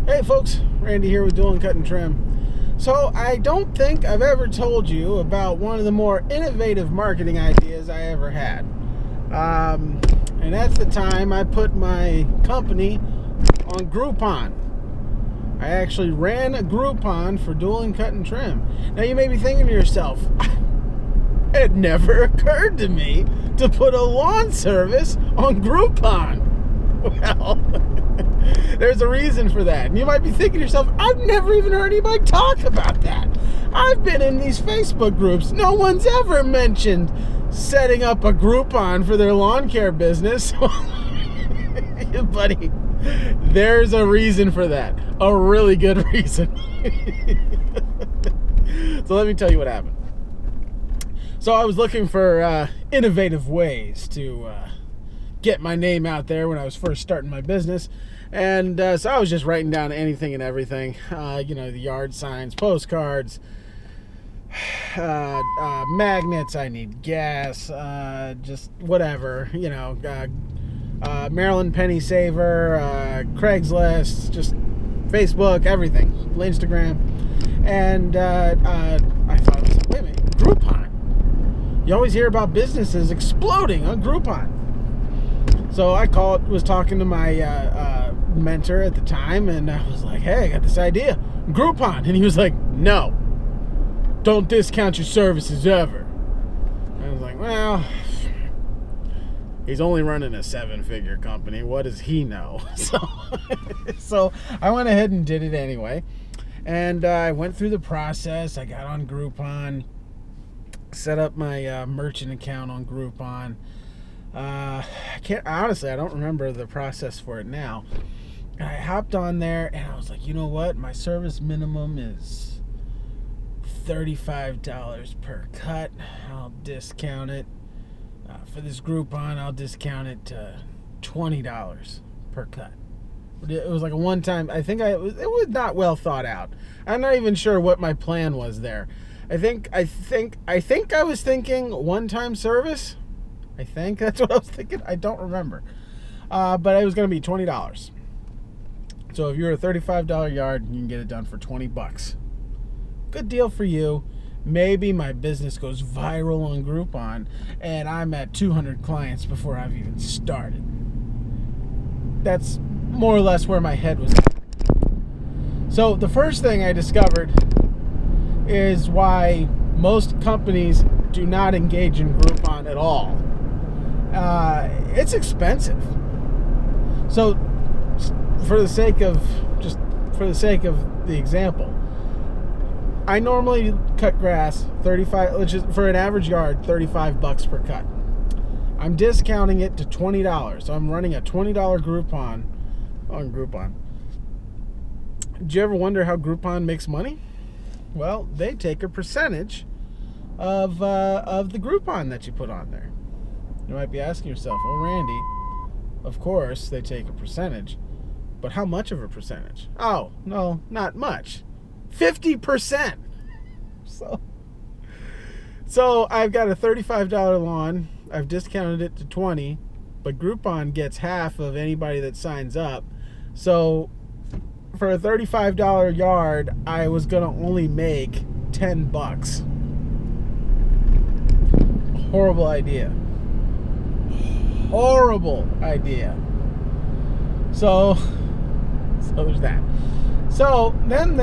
Hey folks, Randy here with Dual and Cut and Trim. So I don't think I've ever told you about one of the more innovative marketing ideas I ever had. And that's the time I put my company on Groupon. I actually ran a Groupon for Dual and Cut and Trim. Now you may be thinking to yourself, it never occurred to me to put a lawn service on Groupon. Well, there's a reason for that. And you might be thinking to yourself, I've never even heard anybody talk about that. I've been in these Facebook groups. No one's ever mentioned setting up a Groupon for their lawn care business. Buddy, there's a reason for that. A really good reason. So let me tell you what happened. So I was looking for innovative ways to get my name out there when I was first starting my business. And so I was just writing down anything and everything, the yard signs, postcards, magnets, I need gas, just whatever, Maryland Penny Saver, Craigslist, just Facebook, everything, Instagram. And I thought, wait a minute, Groupon. You always hear about businesses exploding on Groupon. So I was talking to my mentor at the time, and I was like, hey, I got this idea, Groupon. And he was like, no, don't discount your services ever. And I was like, well, he's only running a 7-figure company. What does he know? So I went ahead and did it anyway. And I went through the process. I got on Groupon, set up my merchant account on Groupon. I don't remember the process for it now. I hopped on there and I was like, you know what? My service minimum is $35 per cut. I'll discount it. For this Groupon, I'll discount it to $20 per cut. It was like a one-time. It was not well thought out. I'm not even sure what my plan was there. I think I was thinking one-time service. I think that's what I was thinking. I don't remember. But it was going to be $20. So if you're a $35 yard, you can get it done for $20. Good deal for you. Maybe my business goes viral on Groupon and I'm at 200 clients before I've even started. That's more or less where my head was at. So the first thing I discovered is why most companies do not engage in Groupon at all. It's expensive. So for the sake of the example, I normally cut grass for an average yard, $35 per cut. I'm discounting it to $20. So I'm running a $20 Groupon on Groupon. Do you ever wonder how Groupon makes money? Well, they take a percentage of the Groupon that you put on there. You might be asking yourself, well, Randy, of course they take a percentage, but how much of a percentage? Oh, no, not much. 50%. So I've got a $35 lawn. I've discounted it to $20, but Groupon gets half of anybody that signs up. So for a $35 yard, I was going to only make $10. Horrible idea. Horrible idea. So there's that. So then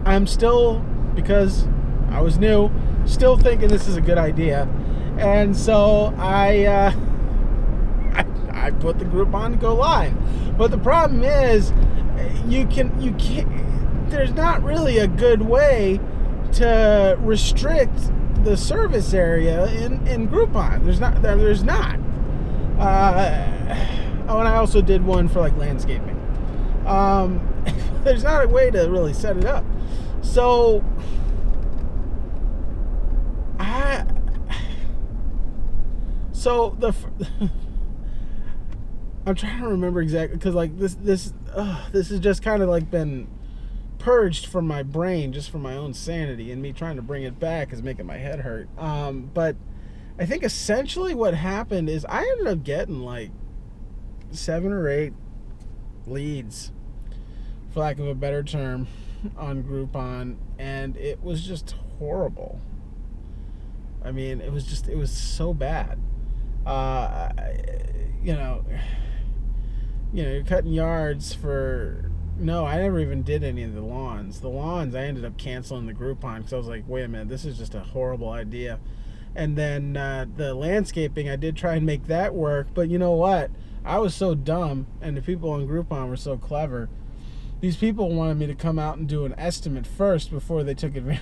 I'm still, because I was new, still thinking this is a good idea, and so I put the Groupon to go live. But the problem is, you can't. There's not really a good way to restrict the service area in Groupon. There's not. And I also did one for like landscaping. There's not a way to really set it up. So I'm trying to remember exactly, because like this has just kind of like been purged from my brain just for my own sanity, and me trying to bring it back is making my head hurt. But I think essentially what happened is I ended up getting like 7 or 8 leads for lack of a better term, on Groupon, and it was just horrible. I mean, it was so bad. Uh, you know, you're cutting yards for. No, I never even did any of the lawns. The lawns, I ended up canceling the Groupon because I was like, wait a minute, this is just a horrible idea. And then the landscaping, I did try and make that work, but you know what? I was so dumb, and the people on Groupon were so clever. These people wanted me to come out and do an estimate first before they took advantage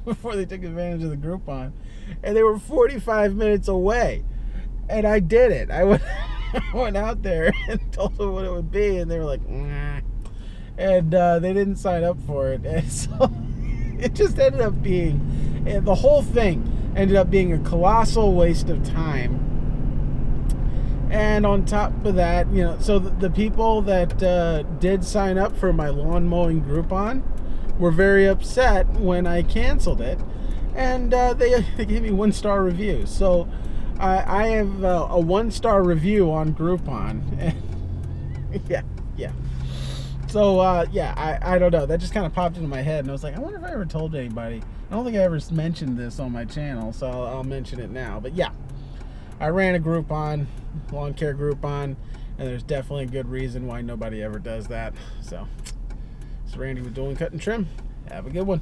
of the Groupon, and they were 45 minutes away. And I did it. I went out there and told them what it would be, and they were like, nah. And they didn't sign up for it. And so it just ended up being, the whole thing ended up being a colossal waste of time. And on top of that, so the people that did sign up for my lawn mowing Groupon were very upset when I canceled it. And they gave me 1-star reviews. So I have a 1-star review on Groupon. yeah. So, I don't know. That just kind of popped into my head, and I was like, I wonder if I ever told anybody. I don't think I ever mentioned this on my channel, so I'll mention it now. But yeah, I ran a Groupon, lawn care Groupon, and there's definitely a good reason why nobody ever does that. So, it's Randy with Dueling Cut and Trim. Have a good one.